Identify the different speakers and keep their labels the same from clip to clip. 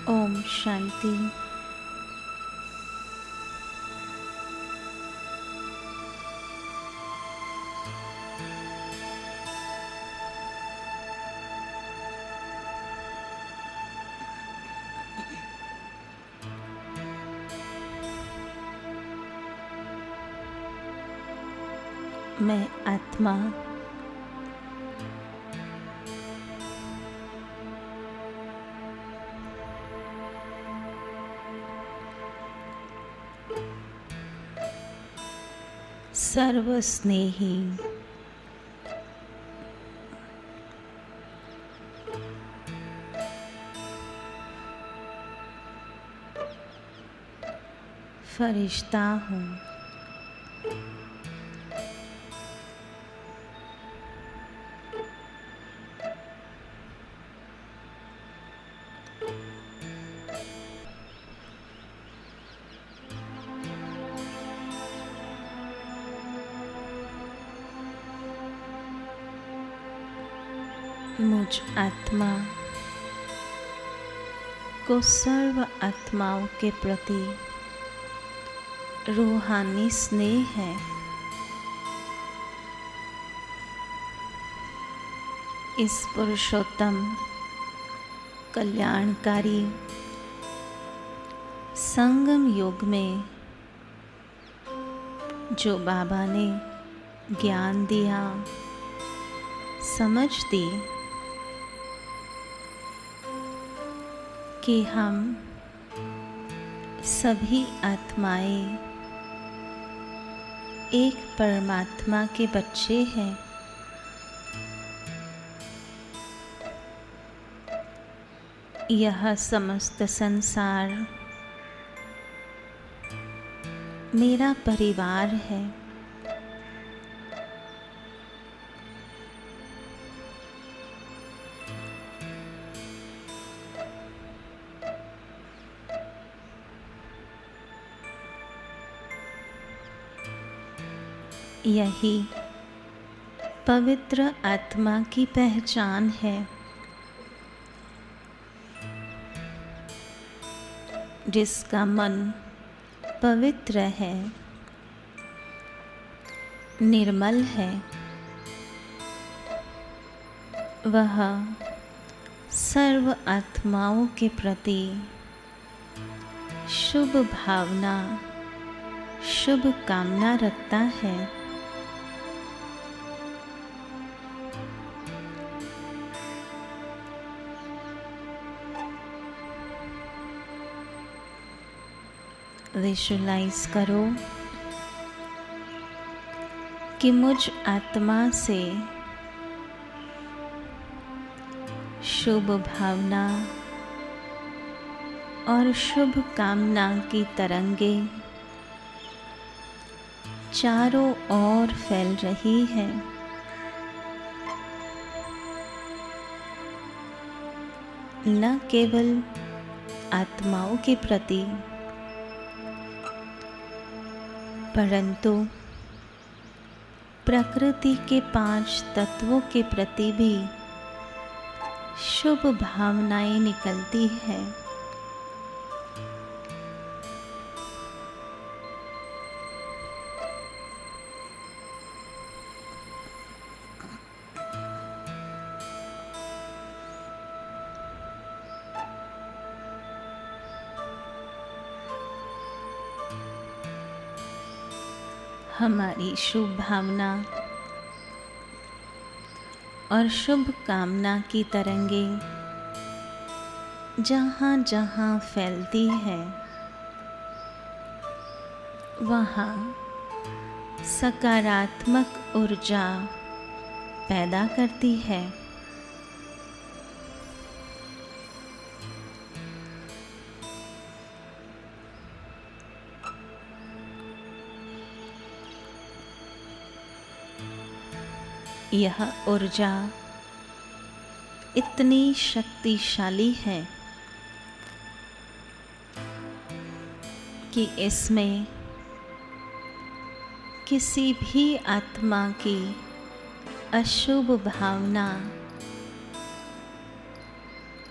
Speaker 1: ओम शांति। मैं आत्मा सर्वस्नेही फरिश्ता हूँ। मुझ आत्मा को सर्व आत्माओं के प्रति रूहानी स्नेह है। इस पुरुषोत्तम कल्याणकारी संगम युग में जो बाबा ने ज्ञान दिया, समझ दी कि हम सभी आत्माएं एक परमात्मा के बच्चे हैं। यह समस्त संसार मेरा परिवार है। यही पवित्र आत्मा की पहचान है, जिसका मन पवित्र है, निर्मल है। वह सर्व आत्माओं के प्रति शुभ भावना, शुभ कामना रखता है। विजुअलाइज करो कि मुझ आत्मा से शुभ भावना और शुभ कामना की तरंगे चारों ओर फैल रही है। न केवल आत्माओं के प्रति, परंतु प्रकृति के 5 तत्वों के प्रति भी शुभ भावनाएं निकलती है। हमारी शुभ भावना और शुभ कामना की तरंगे जहाँ जहाँ फैलती है, वहाँ सकारात्मक ऊर्जा पैदा करती है। यह ऊर्जा इतनी शक्तिशाली है कि इसमें किसी भी आत्मा की अशुभ भावना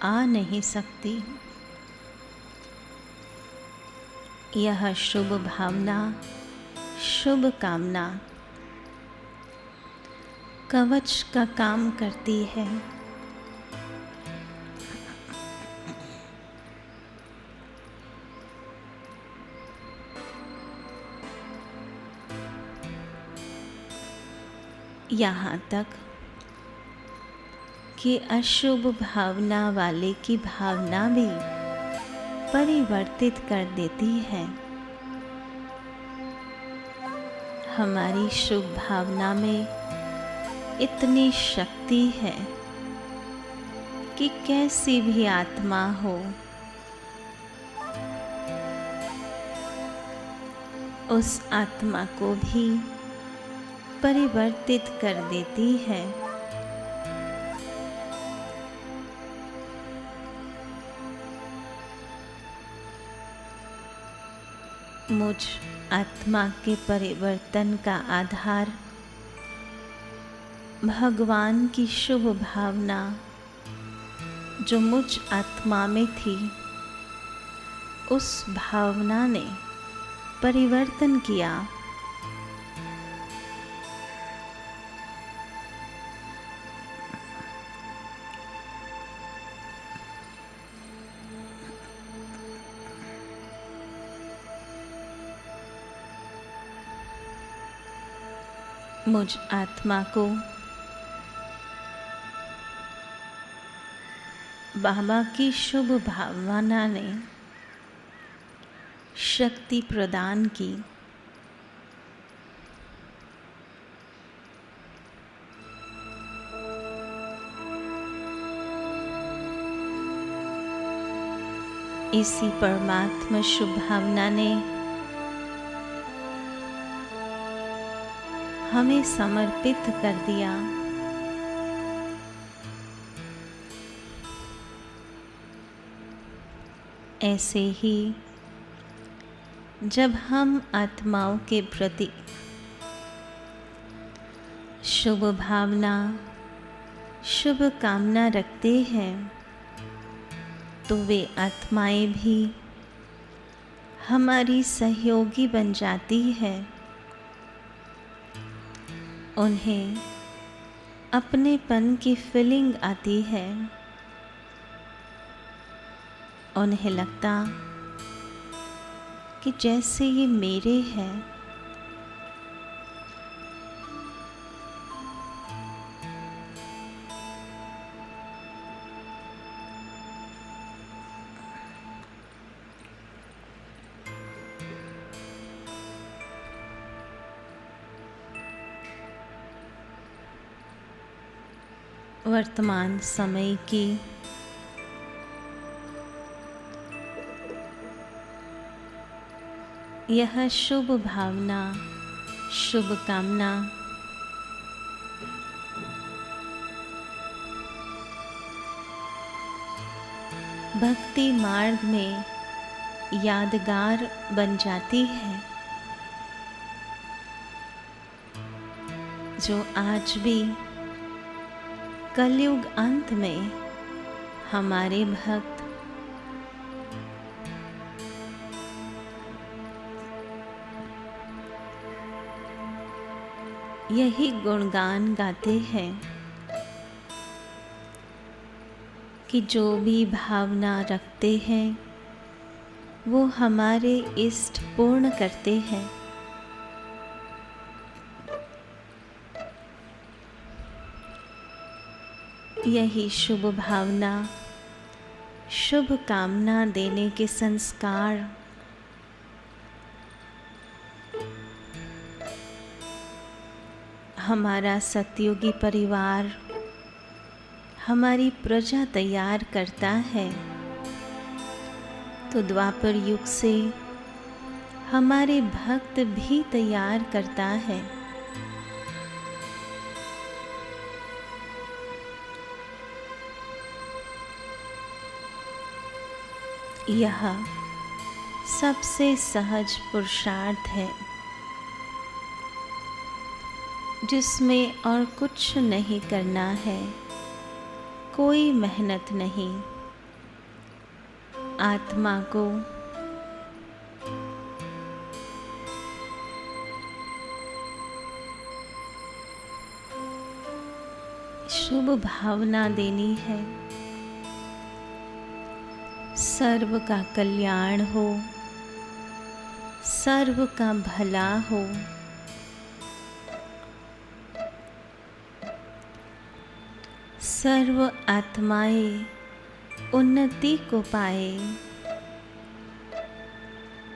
Speaker 1: आ नहीं सकती। यह शुभ भावना, शुभ कामना कवच का काम करती है। यहाँ तक कि अशुभ भावना वाले की भावना भी परिवर्तित कर देती है। हमारी शुभ भावना में इतनी शक्ति है कि कैसी भी आत्मा हो, उस आत्मा को भी परिवर्तित कर देती है। मुझ आत्मा के परिवर्तन का आधार भगवान की शुभ भावना जो मुझ आत्मा में थी, उस भावना ने परिवर्तन किया। मुझ आत्मा को बाबा की शुभ भावना ने शक्ति प्रदान की। इसी परमात्मा शुभ भावना ने हमें समर्पित कर दिया। ऐसे ही जब हम आत्माओं के प्रति शुभ भावना, शुभ कामना रखते हैं, तो वे आत्माएं भी हमारी सहयोगी बन जाती है। उन्हें अपनेपन की फीलिंग आती है। उन्हें लगता कि जैसे ये मेरे हैं। वर्तमान समय की यह शुभ भावना, शुभ कामना भक्ति मार्ग में यादगार बन जाती है, जो आज भी कलयुग अंत में हमारे भक्त यही गुणगान गाते हैं कि जो भी भावना रखते हैं वो हमारे इष्ट पूर्ण करते हैं। यही शुभ भावना, शुभ कामना देने के संस्कार हमारा सतयुगी परिवार, हमारी प्रजा तैयार करता है, तो द्वापर युग से हमारे भक्त भी तैयार करता है। यह सबसे सहज पुरुषार्थ है, जिसमें और कुछ नहीं करना है, कोई मेहनत नहीं। आत्मा को शुभ भावना देनी है। सर्व का कल्याण हो, सर्व का भला हो। सर्व आत्माएं उन्नति को पाए।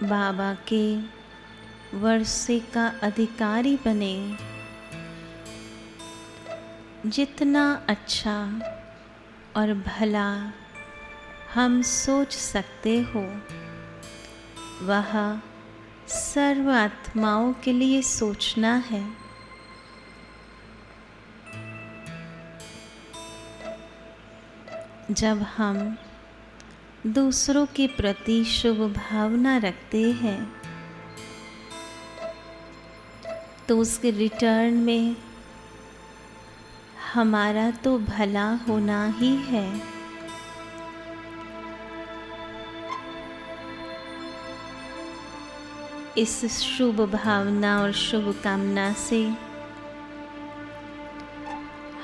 Speaker 1: बाबा के वर्षे का अधिकारी बने। जितना अच्छा और भला हम सोच सकते हो, वह सर्व आत्माओं के लिए सोचना है। जब हम दूसरों के प्रति शुभ भावना रखते हैं, तो उसके रिटर्न में हमारा तो भला होना ही है। इस शुभ भावना और शुभ कामना से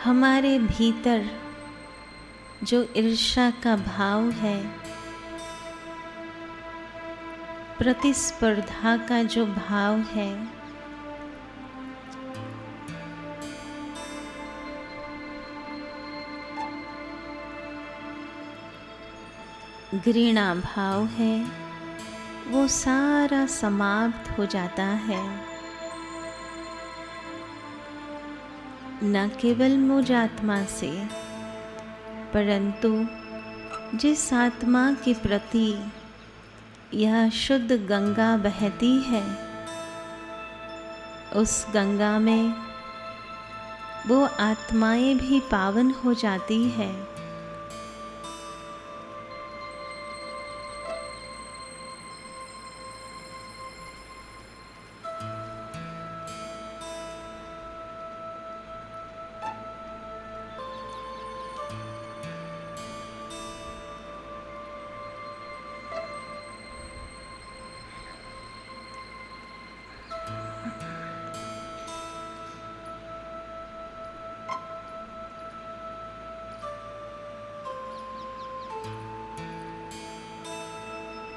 Speaker 1: हमारे भीतर जो ईर्ष्या का भाव है, प्रतिस्पर्धा का जो भाव है, घृणा भाव है, वो सारा समाप्त हो जाता है। न केवल मुझ आत्मा से, परंतु जिस आत्मा के प्रति यह शुद्ध गंगा बहती है, उस गंगा में वो आत्माएं भी पावन हो जाती है।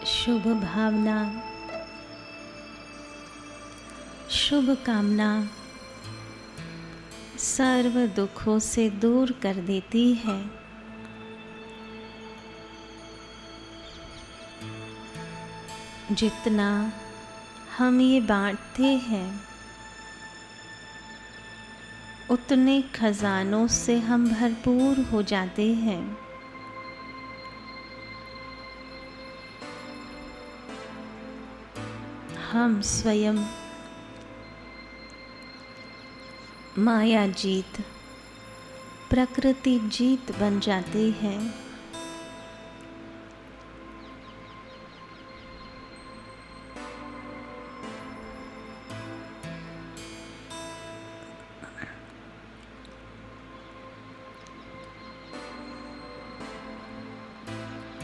Speaker 1: शुभ भावना, शुभ कामना सर्व दुखों से दूर कर देती है। जितना हम ये बांटते हैं, उतने खजानों से हम भरपूर हो जाते हैं। हम स्वयं माया जीत, प्रकृति जीत बन जाते हैं।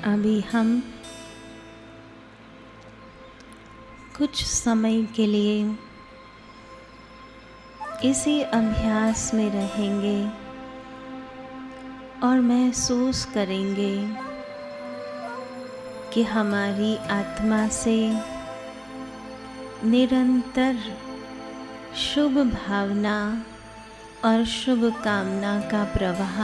Speaker 1: अभी हम कुछ समय के लिए इसी अभ्यास में रहेंगे और महसूस करेंगे कि हमारी आत्मा से निरंतर शुभ भावना और शुभ कामना का प्रवाह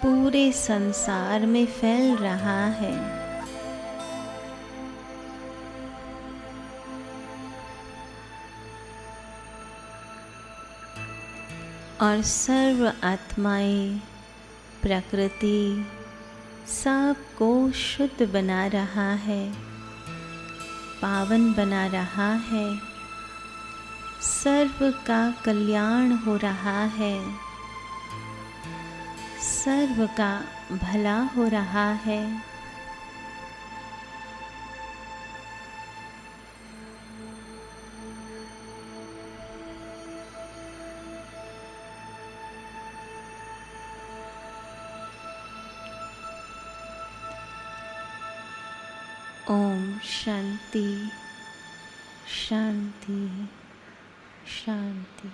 Speaker 1: पूरे संसार में फैल रहा है। और सर्व आत्माएं, प्रकृति सबको शुद्ध बना रहा है, पावन बना रहा है। सर्व का कल्याण हो रहा है, सर्व का भला हो रहा है। ओम शांति शांति शांति।